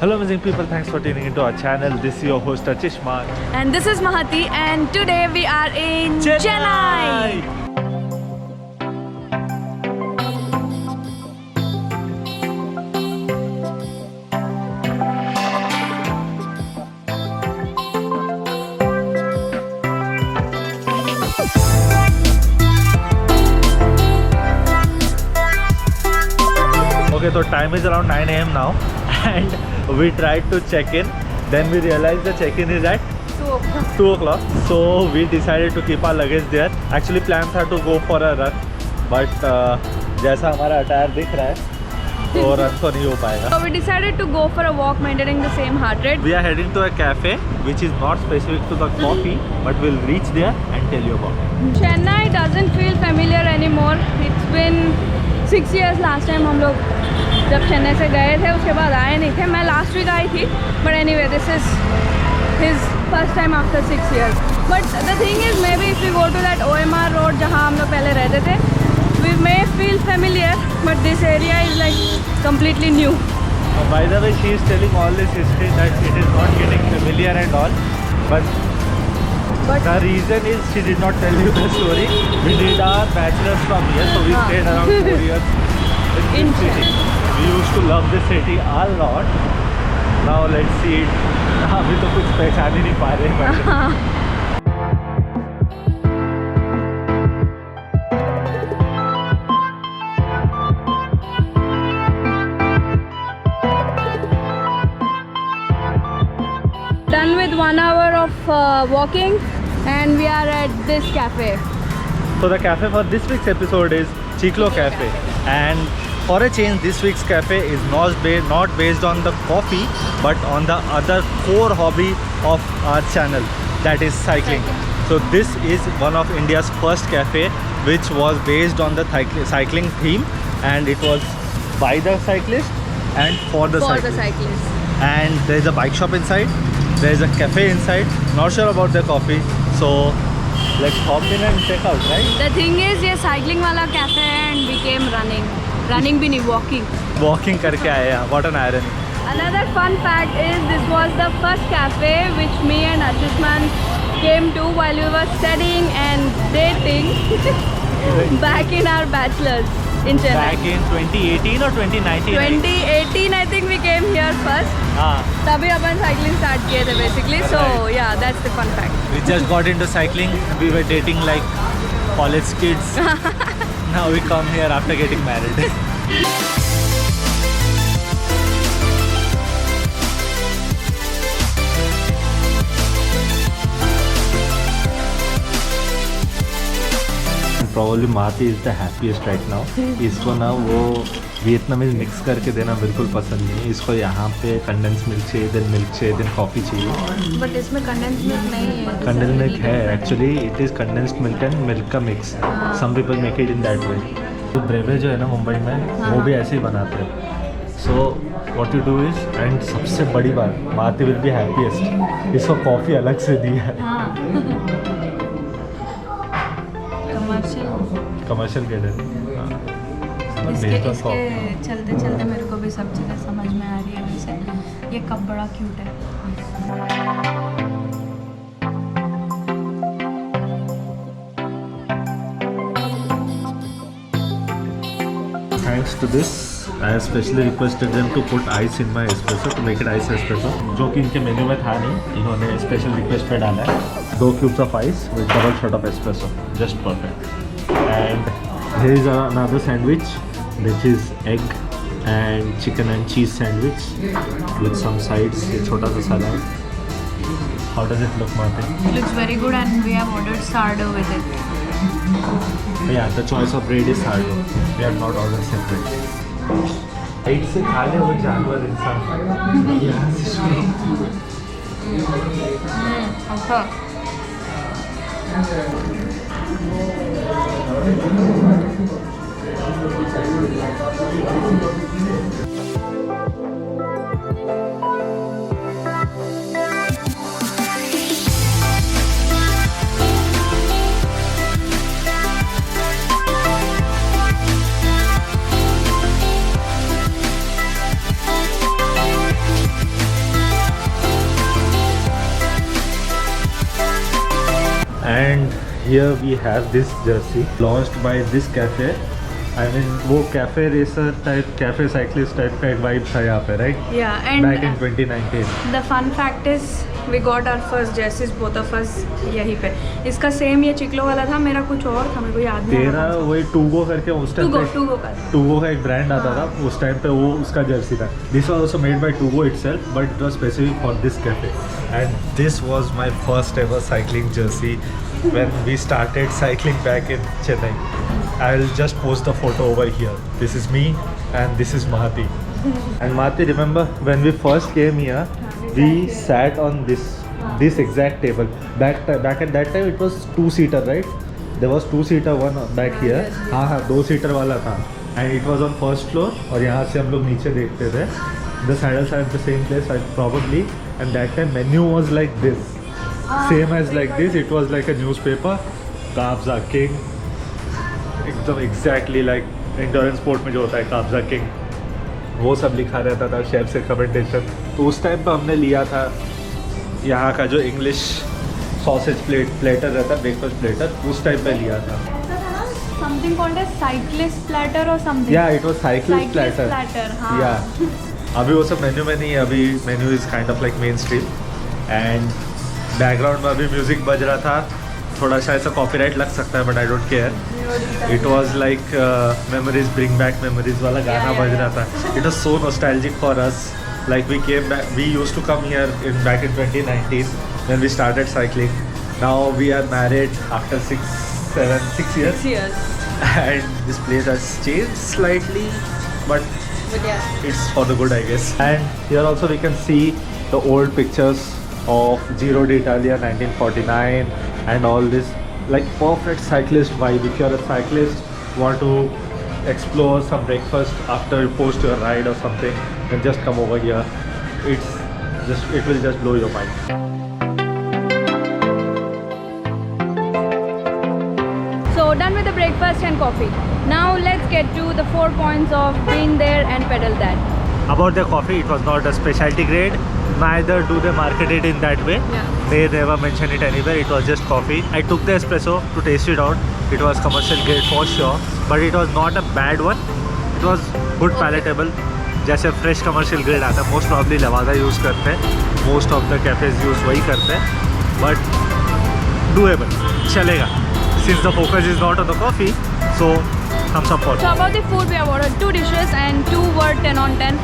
Hello amazing people, thanks for tuning into our channel. This is your host Achishman. And this is Mahati, and today we are in Chennai. Okay, so time is around 9 AM now and we tried to check in. Then we realized the check-in is at 2 o'clock. So we decided to keep our luggage there. Actually plan था to go for a run, but जैसा हमारा attire दिख रहा है तो run तो नहीं हो पाएगा. So we decided to go for a walk maintaining the same heart rate. We are heading to a cafe which is not specific to the coffee, but we'll reach there and tell you about it. Chennai doesn't feel familiar anymore. It's been 6 years last time हम लोग जब चेन्नई से गए थे, उसके बाद आए नहीं थे. मैं लास्ट वीक आई थी, but anyway this is his first time after 6 years. But the thing is maybe if we go to that OMR road जहाँ हम लोग पहले रहते थे, we may feel familiar, but this area is like completely new. By the way, she is telling all this history that it is not getting familiar and all, but the reason is she did not tell you the story. We did our bachelor's from here, so we stayed around 4 years in this city. We used to love this city a lot. Now let's see it. अभी तो कुछ पहचान ही नहीं पा रहे. Done with 1 hour of walking, and we are at this cafe. So the cafe for this week's episode is Chiklo Cafe, and for a change this week's cafe is not based on the coffee but on the other core hobby of our channel, that is cycling. So this is one of India's first cafe which was based on the cycling theme, and it was by the cyclist and for the cyclist. And there is a bike shop inside, there is a cafe inside. Not sure about the coffee, so let's hop in and check out, right? The thing is, ये cycling वाला cafe है and we came running. Running भी नहीं, walking. Walking करके आए हैं. What an irony. Another fun fact is this was the first cafe which me and Achishman came to while we were studying and dating back in our bachelors in Chennai. Back in 2018 or 2019? 2018 I think we came here first. हाँ. तभी अपन cycling start किए थे basically. So yeah, that's the fun fact. We just got into cycling. We were dating like college kids. Now we come here after getting married. Probably Mahati is the happiest right now. इसको ना वो Vietnamese mix करके देना बिल्कुल पसंद नहीं है. इसको यहाँ पे कंडेंस मिल्क चाहिए, देन मिल्क चाहिए, देन कॉफ़ी चाहिए. But इसमें condensed milk नहीं है. कंडेंस मिल्क है actually. It is condensed milk and milk का मिक्स. Some people make it in that way. तो ब्रेवे जो है ना मुंबई में वो भी ऐसे ही बनाते हैं. So what you do is, and सबसे बड़ी बात, माती विल बी हैप्पीएस्ट, इसको कॉफ़ी अलग से दी है. कमर्शियल के इसके चलते चलते मेरे को भी सब चीज़ें समझ में आ रही है. वैसे ये कप बड़ा क्यूट है. Thanks to this, I have specially requested them to put ice in my espresso, to make it ice espresso, जो कि इनके मेन्यू में था नहीं. इन्होंने स्पेशल रिक्वेस्ट पे डाला है. 2 cubes of ice with double shot of espresso, just perfect. And here is another sandwich, which is egg and chicken and cheese sandwich with some sides. ये छोटा सा salad. How does it look, Mahati? It looks very good, and we have ordered sourdough with it. Yeah, the choice of bread is sourdough. We have not ordered separate. Right से खा ले वो जानवर इंसान. अच्छा. And here we have this jersey launched by this cafe. I mean वो cafe racer type, cafe cyclist type का एक vibe था यहाँ पे, right? Yeah, and Back in 2019. the fun fact is we got our first jerseys, both of us यहीं पे. इसका same ये चिकलो वाला था, मेरा कुछ और था, मेरे को याद नहीं आ तेरा रहा. वही टूगो करके उस टाइम पे टूगो का. टूगो का एक ब्रांड आता था उस टाइम पे, वो उसका जर्सी था. This was also made by Togo itself, but it was specific for this cafe. And this was my first ever cycling jersey when we started cycling back in Chennai. I'll just post the photo over here. This is me and this is Mahati. And Mahati, remember when we first came here, we sat on this exact table. Back at that time it was 2-seater, right? There was 2-seater one back here. हाँ 2-seater वाला था. And it was on first floor. और यहाँ से हम लोग नीचे देखते थे. The saddles are at the same place, probably. And that time menu was like this. Same as like this. It was like a newspaper. Carbs are king. एकदम exactly like endurance sport में जो होता है Carbs are king. वो सब लिखा रहता था, शेफ से कमेंटेशन. तो उस टाइम पर हमने लिया था यहाँ का जो इंग्लिश सॉसेज प्लेटर रहता है, ब्रेकफास्ट प्लेटर, उस टाइम पे लिया था. Something called as cyclist platter or something. Yeah, it was cyclist platter. हाँ. Yeah. अभी वो सब मेन्यू में नहीं है, अभी menu is kind of like main stream. And background में अभी म्यूजिक बज रहा था, थोड़ा सा ऐसा कॉपीराइट लग सकता है but I don't care. It was like memories bring back memories वाला गाना बज रहा था. It was so nostalgic for us. Like we came back, we used to come here in back in 2019 when we started cycling. Now we are married after 6 years. And this place has changed slightly, but Yeah. it's for the good, I guess. And here also we can see the old pictures of Giro d'Italia 1949 and all this, like perfect cyclist vibe. If you're a cyclist, want to explore some breakfast after you post your ride or something, then just come over here. It will just blow your mind. So done with the breakfast and coffee. Now let's get to the 4 points of being there and pedal that. About the coffee, it was not a specialty grade. Neither do they market it in that way. Yeah. They never mention it anywhere. It was just coffee. I took the espresso to taste it out. It was commercial grade for sure, but it was not a bad one. It was good, palatable. जैसे fresh commercial grade आता है, most probably लवाजा use करते हैं, most of the cafes use वही करते हैं, but doable, चलेगा. Since the focus is not on the coffee, so thumbs up for it. So about the food, we have ordered 2 dishes and 2 were 10 on 10.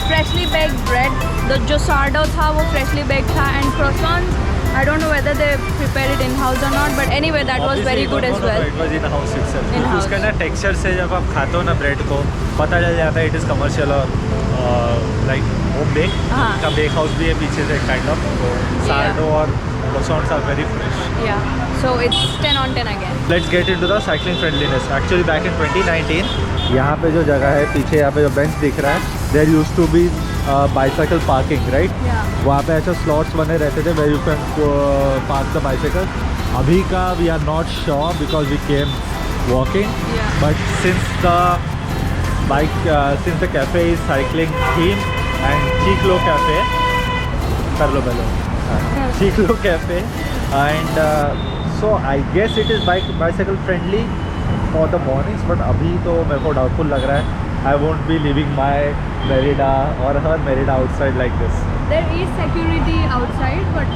Freshly baked bread, the जो sourdough था वो freshly baked था, and croissants. I don't know whether they prepared it in house or not, but anyway that was very good as well. It was in house itself. In house. उसका ना texture से जब आप खाते हो ना bread को, पता चल जाता है इट इज़ कमर्शियल और लाइक होम बेक. हाँ. का बेक हाउस भी है पीछे से काइंड ऑफ. सार्डो और croissants are very fresh. Yeah, so it's 10 on 10 again. Let's get into the cycling friendliness. Actually back in 2019, यहाँ पे जो जगह है पीछे, यहाँ पे जो बेंच दिख रहा है, there used to be bicycle parking, right? Yeah. वहाँ पे ऐसे स्लॉट्स बने रहते थे where you can park the bicycle. अभी का we are not sure because we came walking. Yeah. But since the cafe is cycling theme and Chiclo Cafe, कर लो पहले. Chiclo Cafe, and so I guess it is bicycle friendly for the mornings, but अभी तो मेरे को doubtful लग रहा है. I won't be leaving my Merida or her Merida outside like this. There is security outside, but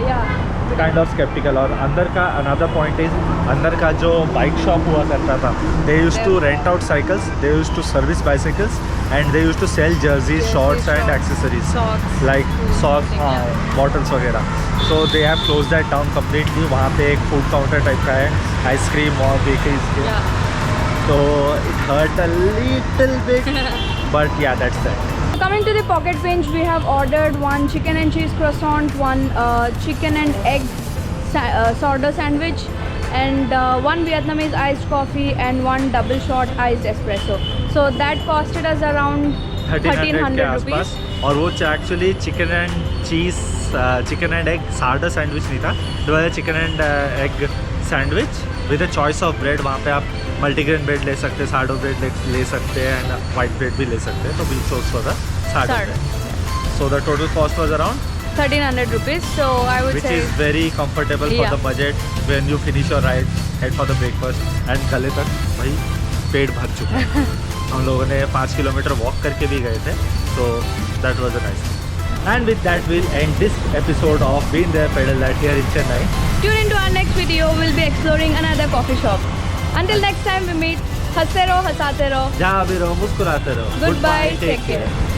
yeah. Kind of skeptical. और अंदर का another point is, अंदर का जो bike shop हुआ करता था, they used to rent out cycles, they used to service bicycles, and they used to sell jerseys, shorts and accessories Socks. like socks, bottles वगैरह. So they have closed that down completely. वहाँ पे एक food counter type का है, ice cream और bakeries के. Yeah. So it hurt a little bit, but yeah, that's that. Coming to the pocket pinch, we have ordered 1 chicken and cheese croissant, 1 chicken and egg sourdough sandwich, and 1 Vietnamese iced coffee and 1 double shot iced espresso. So that costed us around 1300 के rupees. आसपास. और वो actually chicken and cheese, chicken and egg sourdough sandwich नहीं था, it was chicken and egg sandwich with a choice of bread. वहाँ पे आप multigrain bread ले सकते हैं, सार्डो ब्रेड ले सकते हैं, एंड वाइट ब्रेड भी ले सकते हैं. तो we chose for the sourdough bread. So the total cost was around 1300 rupees. So I would which say is very comfortable for Yeah. the budget. When you finish your ride, head for the breakfast and गले तक भाई पेट भर चुका है. हम लोगों ने 5 kilometre walk करके भी गए थे, so that was a nice thing. And with that, we'll end this episode of Been There Pedal That here in Chennai. tune into our next video. We'll be exploring another coffee shop. Until next time we meet. हंसते रहो, हंसाते रहो. जहाँ भी रहो मुस्कुराते रहो. Goodbye, take care.